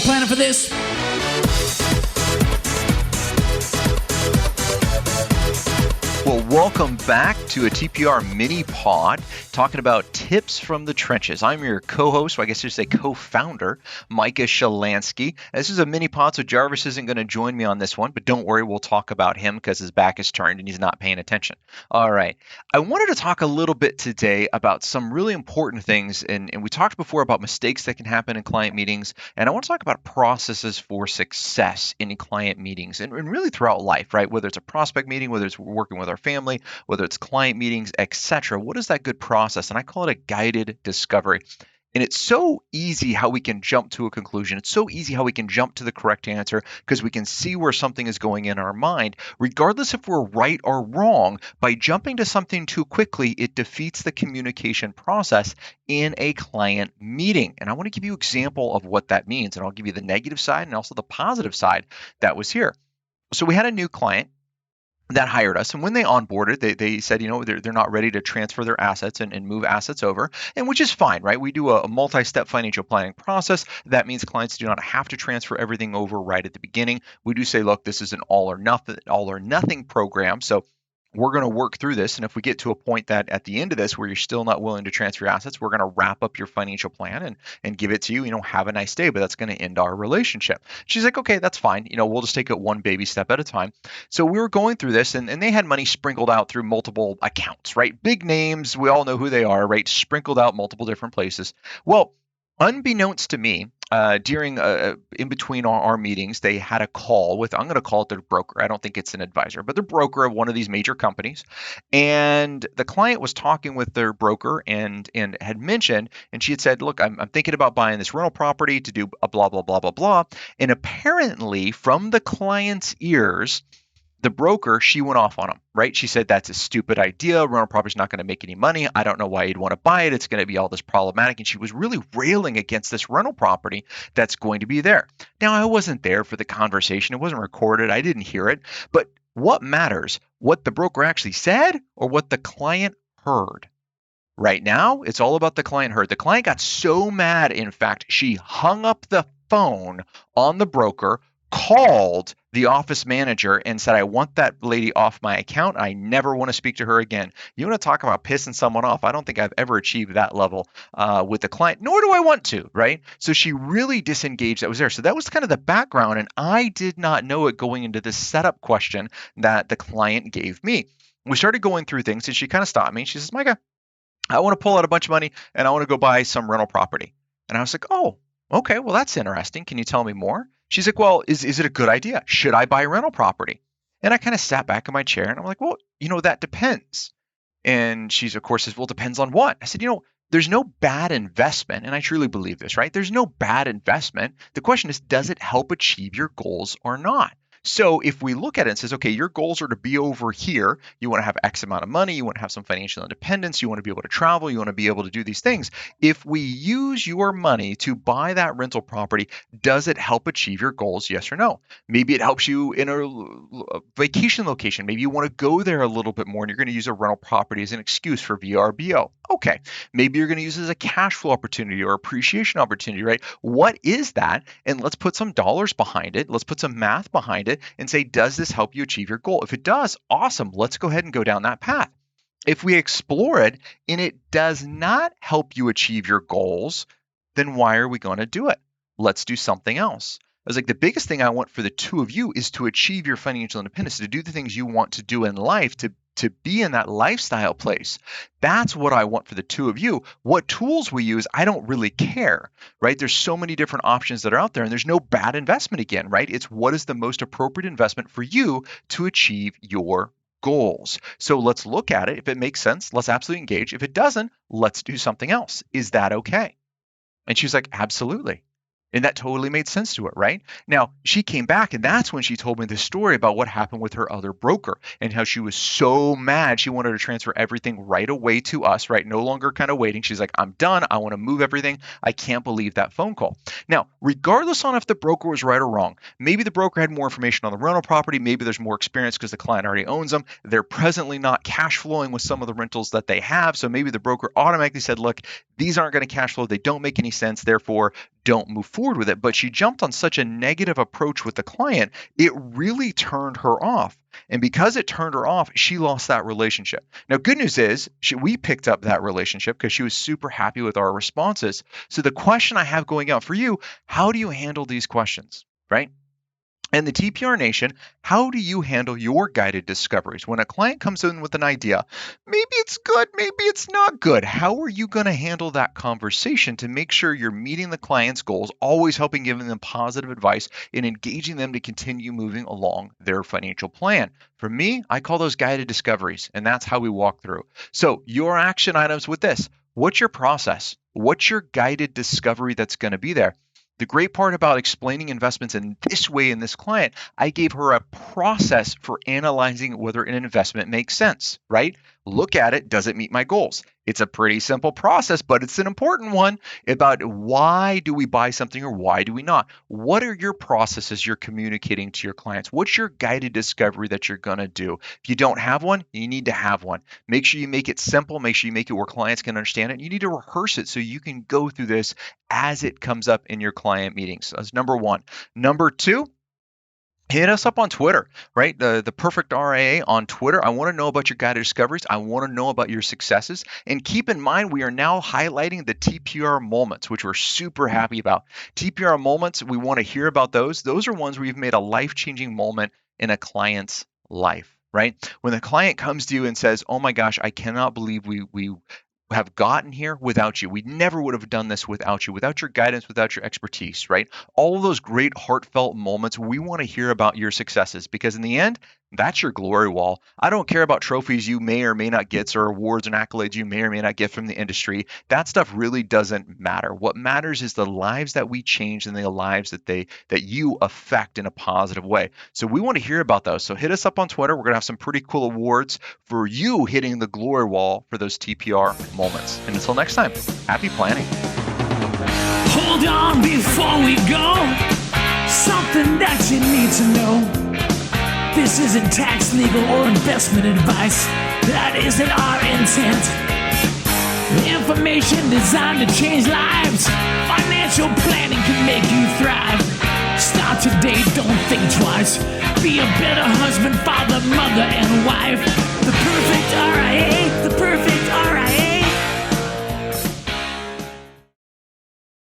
planning for this? Well, welcome back to a TPR mini pod talking about tips from the trenches. I'm your co-host, or I guess I should say co-founder, Micah Shalansky. This is a mini pod, so Jarvis isn't going to join me on this one, but don't worry, we'll talk about him because his back is turned and he's not paying attention. All right. I wanted to talk a little bit today about some really important things, and we talked before about mistakes that can happen in client meetings, and I want to talk about processes for success in client meetings and really throughout life, right? Whether it's a prospect meeting, whether it's working with our family, whether it's client meetings, etc. What is that good process? And I call it a guided discovery. And it's so easy how we can jump to a conclusion. It's so easy how we can jump to the correct answer because we can see where something is going in our mind. Regardless if we're right or wrong, by jumping to something too quickly, it defeats the communication process in a client meeting. And I want to give you an example of what that means. And I'll give you the negative side and also the positive side that was here. So we had a new client that hired us. And when they onboarded, they said, they're not ready to transfer their assets and move assets over, and which is fine, right? We do a multi-step financial planning process. That means clients do not have to transfer everything over right at the beginning. We do say, look, this is an all or nothing program. So we're going to work through this. And if we get to a point that at the end of this where you're still not willing to transfer your assets, we're going to wrap up your financial plan and give it to you, have a nice day, but that's going to end our relationship. She's like, okay, that's fine. We'll just take it one baby step at a time. So we were going through this and they had money sprinkled out through multiple accounts, right? Big names. We all know who they are, right? Sprinkled out multiple different places. Well, unbeknownst to me, during in between our meetings, they had a call with, I'm going to call it their broker. I don't think it's an advisor, but their broker of one of these major companies. And the client was talking with their broker and had mentioned, and she had said, look, I'm thinking about buying this rental property to do a blah, blah, blah, blah, blah. And apparently from the client's ears, the broker, she went off on him, right? She said, that's a stupid idea. Rental property's not going to make any money. I don't know why you'd want to buy it. It's going to be all this problematic. And she was really railing against this rental property that's going to be there. Now, I wasn't there for the conversation. It wasn't recorded. I didn't hear it. But what matters? What the broker actually said or what the client heard? Right now, it's all about the client heard. The client got so mad, in fact, she hung up the phone on the broker, called the office manager and said, I want that lady off my account. I never want to speak to her again. You want to talk about pissing someone off? I don't think I've ever achieved that level with the client, nor do I want to, right? So she really disengaged that was there. So that was kind of the background. And I did not know it going into this setup question that the client gave me. We started going through things and she kind of stopped me. She says, Micah, I want to pull out a bunch of money and I want to go buy some rental property. And I was like, oh, okay, well, that's interesting. Can you tell me more? She's like, well, is it a good idea? Should I buy rental property? And I kind of sat back in my chair and I'm like, well, that depends. And she's, of course, says, well, depends on what? I said, there's no bad investment. And I truly believe this, right? There's no bad investment. The question is, does it help achieve your goals or not? So if we look at it and says, okay, your goals are to be over here, you want to have X amount of money, you want to have some financial independence, you want to be able to travel, you want to be able to do these things. If we use your money to buy that rental property, does it help achieve your goals? Yes or no? Maybe it helps you in a vacation location. Maybe you want to go there a little bit more and you're going to use a rental property as an excuse for VRBO. Okay. Maybe you're going to use it as a cash flow opportunity or appreciation opportunity, right? What is that? And let's put some dollars behind it. Let's put some math behind it and say, does this help you achieve your goal? If it does, awesome. Let's go ahead and go down that path. If we explore it and it does not help you achieve your goals, then why are we going to do it? Let's do something else. I was like, the biggest thing I want for the two of you is to achieve your financial independence, to do the things you want to do in life, to be in that lifestyle place. That's what I want for the two of you. What tools we use, I don't really care, right? There's so many different options that are out there and there's no bad investment again, right? It's what is the most appropriate investment for you to achieve your goals. So let's look at it. If it makes sense, let's absolutely engage. If it doesn't, let's do something else. Is that okay? And she was like, absolutely. And that totally made sense to her, right? Now, she came back and that's when she told me this story about what happened with her other broker and how she was so mad. She wanted to transfer everything right away to us, right? No longer kind of waiting. She's like, I'm done. I want to move everything. I can't believe that phone call. Now, regardless on if the broker was right or wrong, maybe the broker had more information on the rental property. Maybe there's more experience because the client already owns them. They're presently not cash flowing with some of the rentals that they have. So maybe the broker automatically said, look, these aren't going to cash flow. They don't make any sense. Therefore, don't move forward with it. But she jumped on such a negative approach with the client, it really turned her off. And because it turned her off, she lost that relationship. Now, good news is we picked up that relationship because she was super happy with our responses. So the question I have going out for you, how do you handle these questions, right? And the TPR Nation, how do you handle your guided discoveries? When a client comes in with an idea, maybe it's good, maybe it's not good. How are you going to handle that conversation to make sure you're meeting the client's goals, always helping giving them positive advice and engaging them to continue moving along their financial plan? For me, I call those guided discoveries, and that's how we walk through. So your action items with this, what's your process? What's your guided discovery that's going to be there? The great part about explaining investments in this way in this client, I gave her a process for analyzing whether an investment makes sense, right? Look at it. Does it meet my goals? It's a pretty simple process, but it's an important one about why do we buy something or why do we not? What are your processes you're communicating to your clients? What's your guided discovery that you're going to do? If you don't have one, you need to have one. Make sure you make it simple. Make sure you make it where clients can understand it. You need to rehearse it so you can go through this as it comes up in your client meetings. That's number one. Number two, hit us up on Twitter, right? The Perfect RIA on Twitter. I want to know about your guided discoveries. I want to know about your successes. And keep in mind, we are now highlighting the TPR moments, which we're super happy about. TPR moments, we want to hear about those. Those are ones where you've made a life-changing moment in a client's life, right? When the client comes to you and says, oh my gosh, I cannot believe we have gotten here without you. We never would have done this without you, without your guidance, without your expertise, right? All of those great heartfelt moments, we want to hear about your successes because in the end, that's your glory wall. I don't care about trophies you may or may not get or awards and accolades you may or may not get from the industry. That stuff really doesn't matter. What matters is the lives that we change and the lives that you affect in a positive way. So we want to hear about those. So hit us up on Twitter. We're going to have some pretty cool awards for you hitting the glory wall for those TPR moments. And until next time, happy planning. Hold on before we go. Something that you need to know. This isn't tax, legal, or investment advice. That isn't our intent. Information designed to change lives. Financial planning can make you thrive. Start today, don't think twice. Be a better husband, father, mother, and wife. The Perfect RIA, the Perfect RIA.